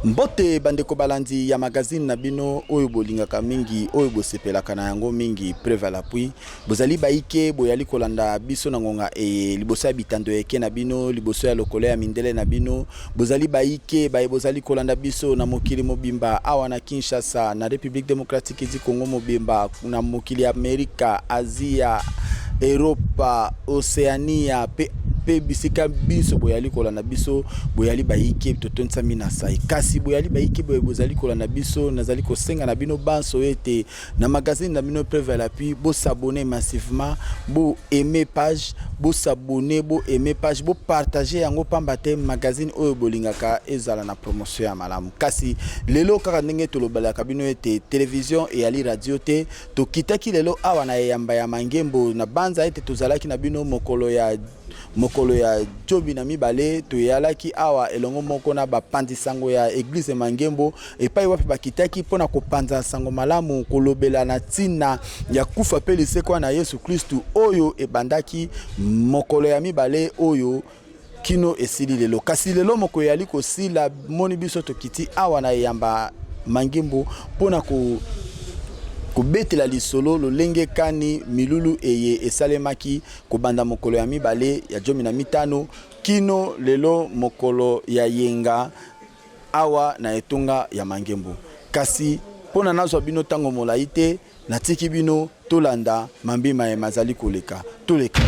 Mbote bandeko balandi ya magazine na bino oyo bolingaka mingi oyo bosepelaka na yango mingi Preuve à l'appui bozali baike boyali kolanda biso na ngonga e liboso ya bitando eke na bino liboso ya lokolo ya mindele na bino bozali baike baye bozali kolanda biso na mokili mobimba awa na Kinshasa na République démocratique du Congo mobimba na mokili Amerika Asia Europa Oceania pe bisika biso boyali kolanda biso boyali baike totonsa minasa kasi boyali baike bozali kolanda biso nazali kosenga na bino banso ete na magazine na bino Preuve à l'appui bo s'abonner massivement bo aimer page bo s'abonner bo aimer page bo partager yango pamba te magazine oyo bolingaka ezala na promotion ya malamu kasi lelo kaka ndenge tolobalaka bino ete télévision et ali radio te tokitaki lelo awa na yamba ya mangembo na banza ete tozalaki na bino mokolo ya jobi na mibale toyalaki awa elongo moko na bapandi sango ya église mangembo epai wapi bakitaki pona kopanza sango malamu kolobela na tina ya kufa pe lisekwa na Yesu Kristu oyo ebandaki mokolo ya mibale oyo kino esili lelo kasi lelo moko yali kosila moni biso tokiti awa na yamba mangembo pona kubetela lisolo lolenge kani milulu eye esalemaki kubanda mokolo ya mibale ya jomi na mitano kino lelo mokolo ya yenga awa na etonga ya mangembo kasi pona nazwa bino tango molaite natiki bino tolanda mambima ya mazali koleka toleka.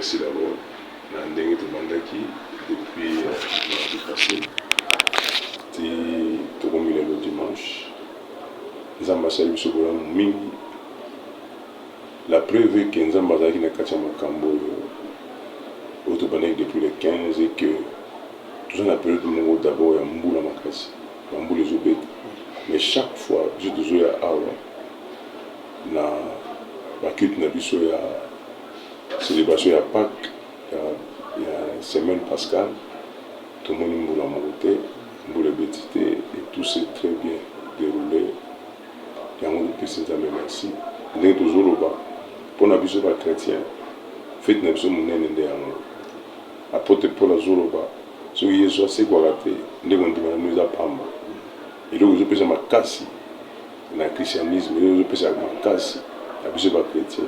Merci d'abord. Depuis mardi passé, le dimanche, nous avons passé la preuve que nous avons passé depuis le 15 et que tout ça appelé d'abord à Mboula Makasi, Mboula Zoubet. Mais chaque fois, je suis à Awa, na bakit na biso ya célébration ya Pâques, il y a semaine pascale, tout le monde m'a monté, m'a bétité et tout s'est très bien déroulé. Il y a un monde qui merci. Il y a toujours le bas. Pour les chrétiens, faites les choses mon ennemi en apôtre Paul Azoroba. Ce qui est soit c'est quoi rater, les gens qui nous apprennent. Et donc je peux ma casse, dans le christianisme, je peux ma casse, la bise pas chrétien,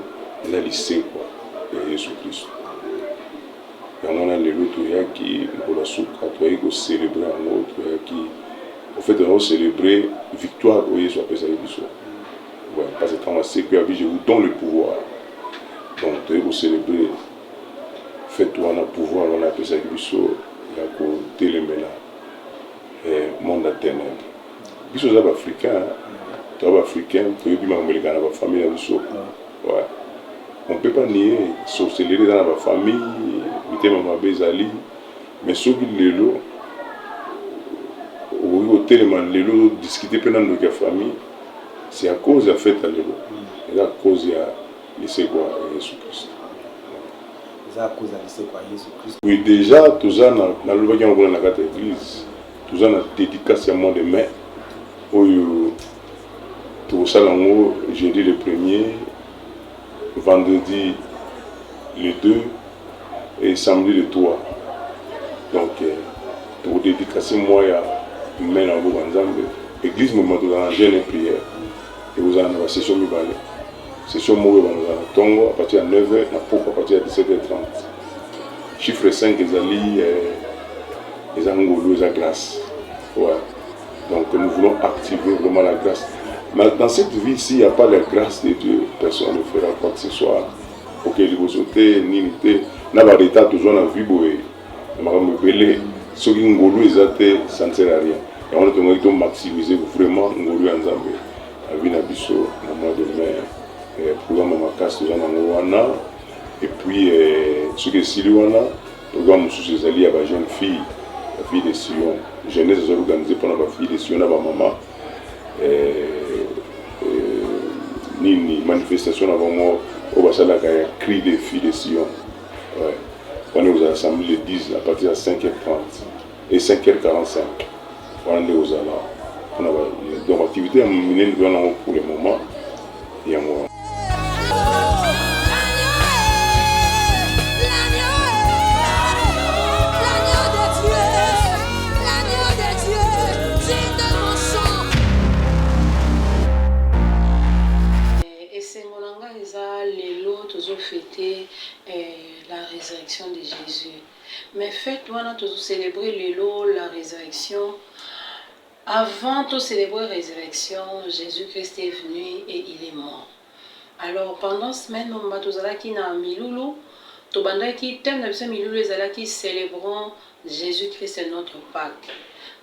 la lycée quoi. Jésus-Christ. Et on a les lois qui pour la soupe, qui célébrer en autre, qui en fait on célébrer victoire au Jésus après ça ouais, parce que quand c'est que je vous donne le pouvoir. Donc vous célébrer faites-toi un pouvoir on appelle ça biso la côté les mena monde à ténèbres. Biso les africains, les africains, que bien américains la famille biso. Ouais. On ne peut pas nier, sorcellerie dans la famille, mais ceux qui l'élo, au tellement l'élo, discuter pendant notre famille, c'est à cause de la fête à l'élo. C'est à cause de Jésus Christ. C'est à cause de Jésus Christ. Oui, déjà, tout ça, dans le bagage, on a la carte église, tout ça, on a dédicace à moi de mai, tout ça, jeudi le 1er. Vendredi le 2 et samedi le 3. Donc, pour dédicacer moi, il y a l'église me demande dans la jeune prière. Et vous avez la session Mibale. Session Moué, Tongo à partir de 9h, à partir de 17h30. Chiffre 5, les Angolous, la grâce. Ouais. Donc, nous voulons activer vraiment la grâce. Mais dans cette vie-ci, il n'y a pas la grâce de Dieu. Personne ne fera quoi que ce soit. Pour que les beautés, n'imité, n'a pas d'état toujours dans la vie. Je me rappelle, ceux qui ont ça ne sert à rien. Et on a maximiser vraiment ngolu ya nzambe avina biso na mois de mai programme makasi toza nango wana et puis soki esili wana programme mosusu ezali ya bajeune fille la fille de Sion jeunesse ezali organise mpona bafille de Sion na bamama nini manifestation na bango oyo basalaka ya cri des filles de Sion wana ozala samedi le 10 à partir de 5h30 et 5h45 wana nde ozala mpona donc activité ya minene toza nango pour le moment yango fêter la résurrection de Jésus. Mais faites-moi nous célébrer la résurrection. Avant de célébrer la résurrection, Jésus-Christ est venu et il est mort. Alors pendant cette semaine, nous avons Milulu, nous célébrons Jésus-Christ est notre Pâque.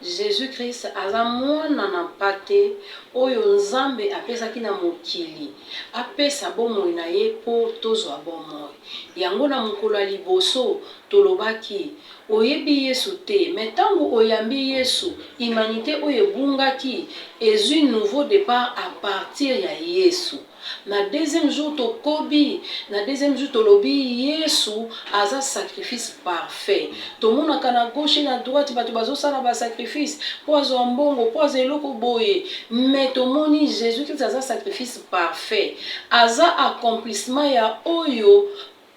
Jésus-Christ aza mwana na pate oyo nzambe apesaki na mokili apesa bomoi na ye po tozwa bomoi yango na mokolo ya liboso tolobaki oyebi Yesu te mais ntango oyambi Yesu humanité oyo ebungaki ezwi nouveau départ à partir ya Yesu. Na deuxième jour tokobi na deuxième jour tolobi Yesu aza sacrifice parfait tomonaka na gauche na droite bato bazosala ba sacrifice po azwa mbongo po azwa eloko boye mais tomoni Jésus-Christ aza sacrifice parfait aza accomplissement ya oyo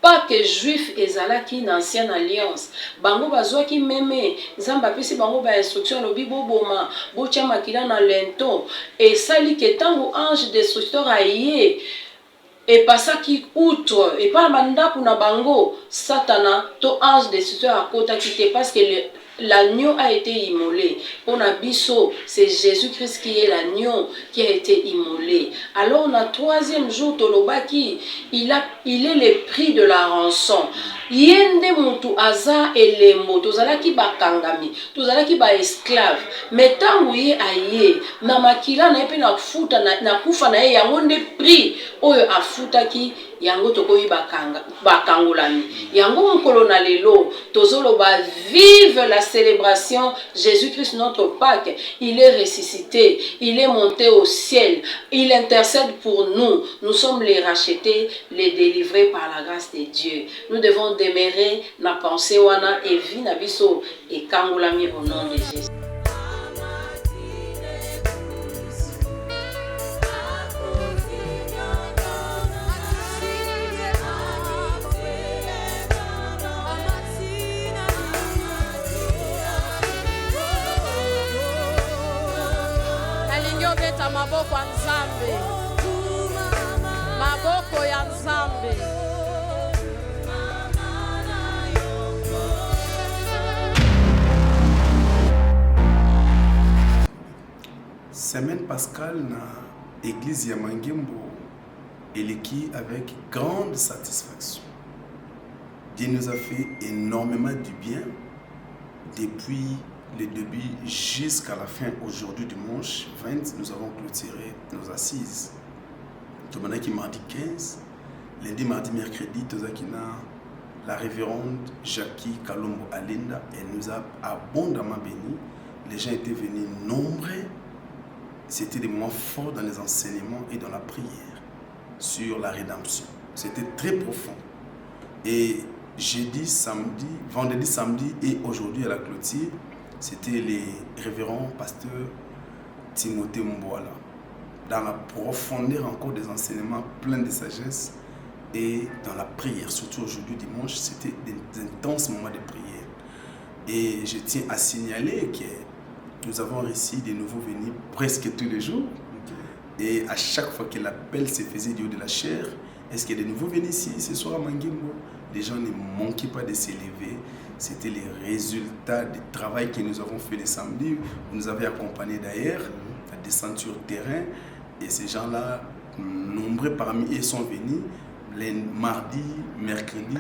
pas que juif ezalaki na ancienne alliance bango bazwaki meme nzambe apesi bango ba instruction lobi boboma botia makila na lento esali ke ntango ange destructeur aye epasaki outre epa na bandako na bango satana to ange destructeur akotaki te parce que l'agneau a été immolé. Pour Nabiso, c'est Jésus-Christ qui est l'agneau qui a été immolé. Alors, on a troisième jour, Tolobaki, il est le prix de la rançon. Yende mutu aza elemo, tozalaki bakangami, tozalaki ba esclave. Mais tangu ye aye, na makila na epe na futa na kufa na ye yango nde prix oyo afutaki yango tokoyi bakangolami. Yango mokolo na lelo, tozoloba vive la célébration Jésus-Christ notre Pâque. Il est ressuscité, il est monté au ciel, il intercède pour nous. Nous sommes les rachetés, les délivrés par la grâce de Dieu. Nous devons demeurer na pensée wana et vie na biso et kangolami au nom de Jésus. Maboko ya Nzambe, maboko ya Nzambe. Semaine pascale na église ya Mangembo eleki avec grande satisfaction. Dieu nous a fait énormément du bien depuis le début jusqu'à la fin. Aujourd'hui, dimanche 20, nous avons clôturé nos assises. Tomanaki mardi 15, lundi, mardi, mercredi, Tozakina, la révérende Jackie Kalombo Alinda, elle nous a abondamment bénis. Les gens étaient venus nombreux. C'était des moments forts dans les enseignements et dans la prière sur la rédemption. C'était très profond. Et jeudi, samedi, vendredi, samedi et aujourd'hui à la clôture, c'était les révérends pasteurs Timothée Mboala. Dans la profondeur encore des enseignements pleins de sagesse et dans la prière, surtout aujourd'hui dimanche, c'était d'intenses moments de prière. Et je tiens à signaler que nous avons reçu des nouveaux venus presque tous les jours. Et à chaque fois que l'appel se faisait du haut de la chair, est-ce qu'il y a des nouveaux venus ici ce soir à Mangembo? Les gens ne manquaient pas de s'élever. C'était les résultats du travail que nous avons fait le samedi. Vous nous avez accompagnés d'ailleurs à descendre sur le terrain. Et ces gens-là, nombreux parmi eux sont venus les mardis, mercredi,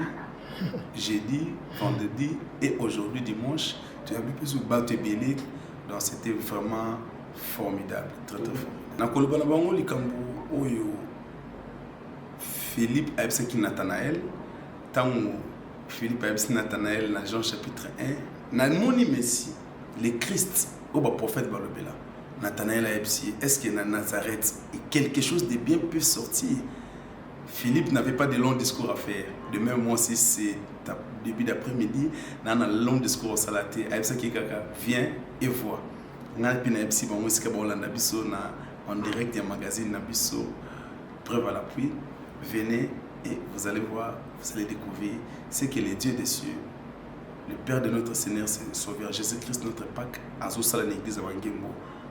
jeudi, vendredi et aujourd'hui dimanche. Tu as vu plus de Bautebélé, Donc c'était vraiment formidable, très très formidable. Na koloba na bango likambo oyo Philippe ayebisaki Nathanaël, tango Philippe ayebisi Nathanaël dans Jean chapitre 1, na moni Messie, le Christ, au prophète balobela. Nathanaël ayebisi, est-ce que na Nazareth et quelque chose de bien peut sortir? Philippe n'avait pas de long discours à faire. De même, moi aussi, c'est début d'après-midi, dans un long discours au Salaté, ayebisaki kaka, viens et vois. Na pina ayebisi bango sika bolanda biso na en direct du magazine Nabiso, preuve à l'appui. Venez et vous allez voir, vous allez découvrir ce que les dieux des cieux, le Père de notre Seigneur, Sauveur Jésus-Christ, notre Pâque, Azosala l'église à Wangembo,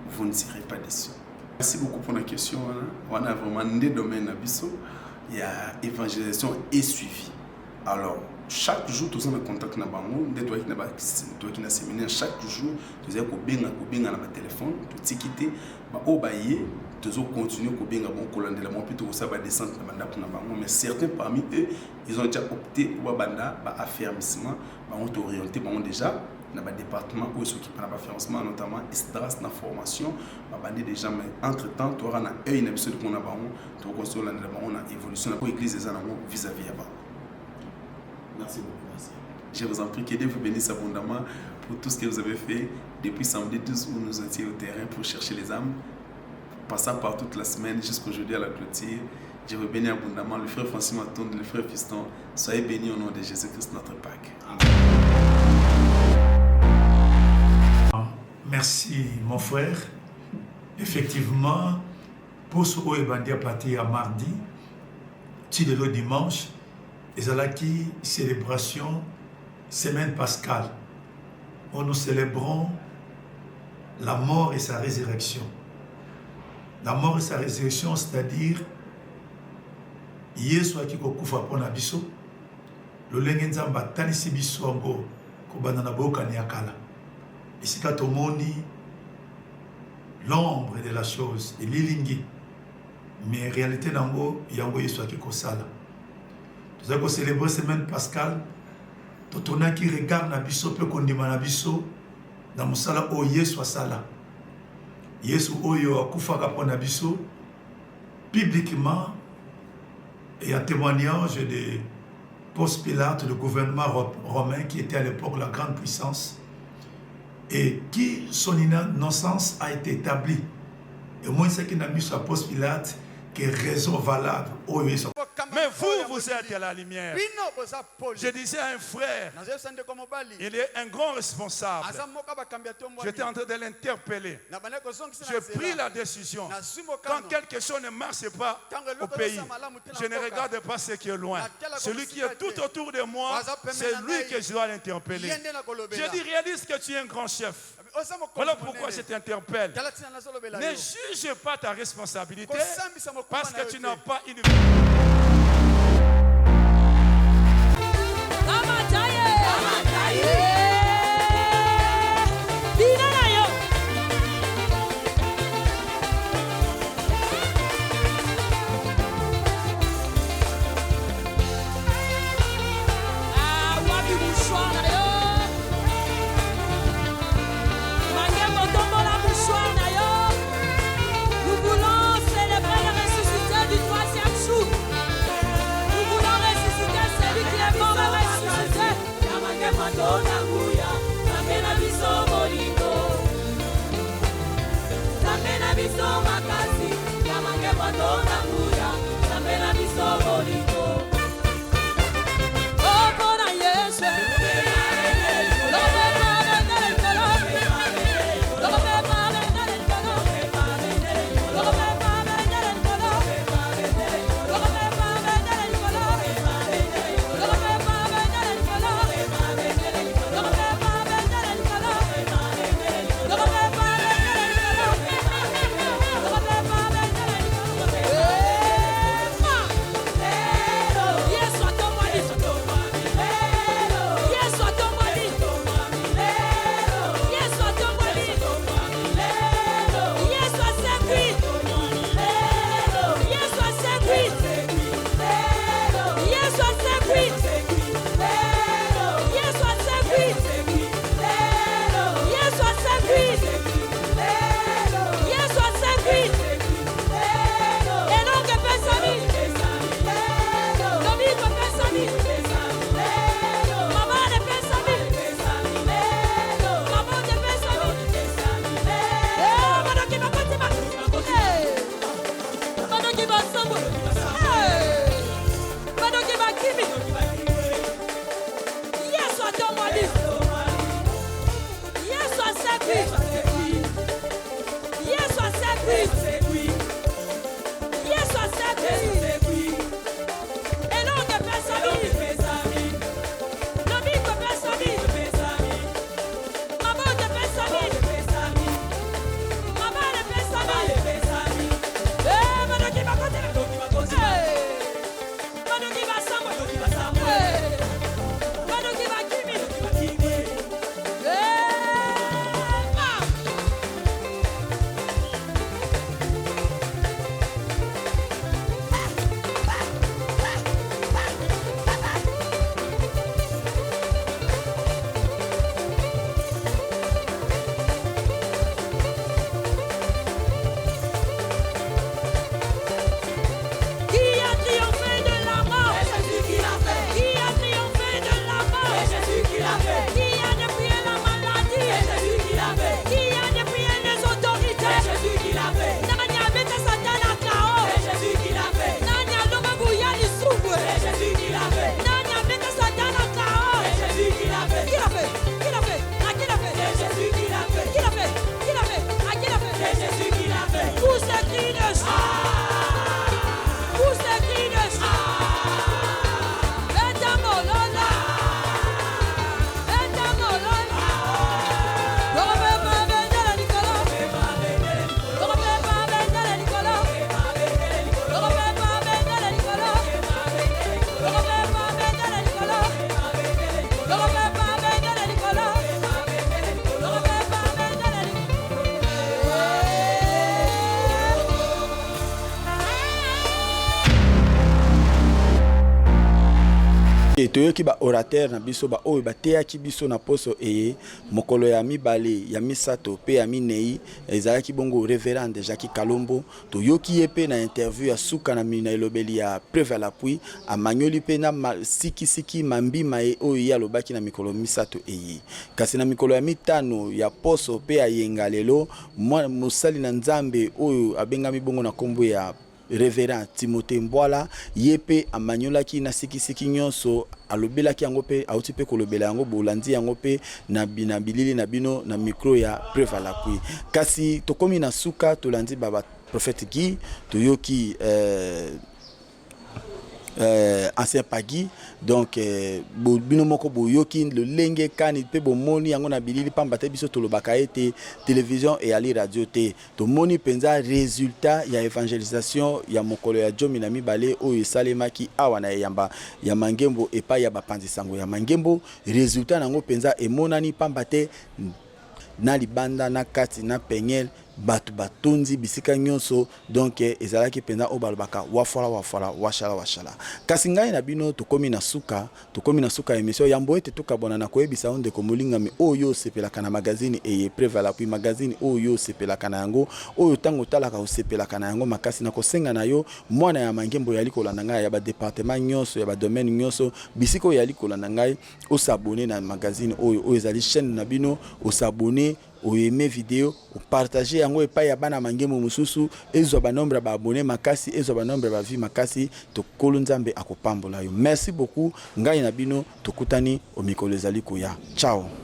vous ne serez pas déçus. Merci beaucoup pour la question. On a vraiment des domaines Nabiso. Il y a évangélisation et suivi. Alors, chaque jour, nous sommes en contact avec nous. Nous sommes en séminaire. Chaque jour, nous sommes en téléphone, nous sommes quittés. Nous sommes continuer à descendre. Mais certains parmi eux, ils ont déjà opté pour l'affermissement. Ils ont orienté déjà dans le département où ils s'occupent de l'affermissement, notamment Estras, dans la formation. Déjà, mais entre-temps, tu auras un œil épisode qu'on a tu vas construire l'évolution de l'église vis-à-vis de Merci beaucoup. Merci. Je vous en prie que Dieu vous bénisse abondamment pour tout ce que vous avez fait depuis samedi 12 où nous étions au terrain pour chercher les âmes, passant par toute la semaine jusqu'aujourd'hui à la clôture. Je vous bénis abondamment. Le frère Francis Maton, le frère Fiston, soyez bénis au nom de Jésus-Christ, notre Pâque. Merci mon frère. Effectivement, pour ce qui est parti à mardi, le dimanche, et c'est là qui célébration semaine pascale où nous célébrons la mort et sa résurrection. La mort et sa résurrection, c'est-à-dire Yesu qui kokufa pona biso, le lengenzamba tanisi biso ngo kobana na boka ni akala. Ici quand on dit l'ombre de la chose, et l'ilingi, mais en réalité nango yango Yesu qui kosala. Nous avons célébré la semaine pascale. Tout le monde qui regarde Nabiso peut condamner Nabiso dans le sala où Yesu sala. Yesu oyo akufaka pour Nabiso publiquement et en témoignage de Ponce Pilate, le gouvernement romain qui était à l'époque la grande puissance et qui son innocence a été établie. Et moi c'est qu'il n'a mis sur Ponce Pilate qui est raison valable. Mais vous êtes à la lumière. Je disais à un frère, il est un grand responsable. J'étais en train de l'interpeller. J'ai pris la décision. Quand quelque chose ne marche pas au pays, je ne regarde pas ce qui est loin. Celui qui est tout autour de moi, c'est lui que je dois l'interpeller. J'ai dit, réalise que tu es un grand chef. Voilà pourquoi je t'interpelle. Ne juge pas ta responsabilité parce que tu n'as pas une... Nous voulons célébrer le ressuscité du troisième jour. toyoki ba orateur na biso ba oyo bateyaki biso na poso eye mokolo ya mibale ya misato pe ya minei ezalaki bongo révérend Jacques Kalombo toyoki ye pe na interview ya suka na mina elobeli ya Preuve à l'appui amanyoli pe na siki mambima e oyo ya lobaki na mikolo misato eye kasi na mikolo ya mitano ya poso pe ya yenga lelo mosali na nzambe oyo abengami bongo na kombo ya Révérend Timothée Mbwala yepe amanyolaki na siki nyonso alobelaki yango pe auti pe kolobela yango bolandi yango pe na bilili na bino na micro ya Preuve à l'appui kasi tokomi na suka tolandi baba prophète Guy toyoki ancien Pagui donc bino moko boyoki le lenge kani pe bomoni yango na bilili pamba te biso tolobaka ete télévision et ali radio te to moni penza résultat ya évangélisation ya mokolo ya jomi na mibale oyo salemaki awa na yamba ya mangembo epa ya bapanzi sango ya mangembo résultat nango penza emonani pamba te na libanda na kati na penyel batu batonzi bisika nyonso donc ezalaki penza obalbaka wafala washala kasi ngai na bino tokomi na suka émission yambo ete tukabona na koyebisa onde komolinga mi oyo sepelaka na magazine eye Preuve à l'appui magazine oyo sepelaka na yango oyo tango talaka osepelaka na yango makasi na kosenga na yo mwana ya mangembo yali kolanda ngai ya ba département nyonso ya ba domaine nyonso bisiko yali kolanda ngai osabone na magazine oyo ezali chaîne na bino osabone oyeme vidéo partager yango epai ya bana mangembo mususu ezwa ba nombre ba abonné makasi ezwa ba nombre ba vie makasi to kolonzambe akopambola yo merci beaucoup ngai na bino tokutani o mikolo ezali koya ciao.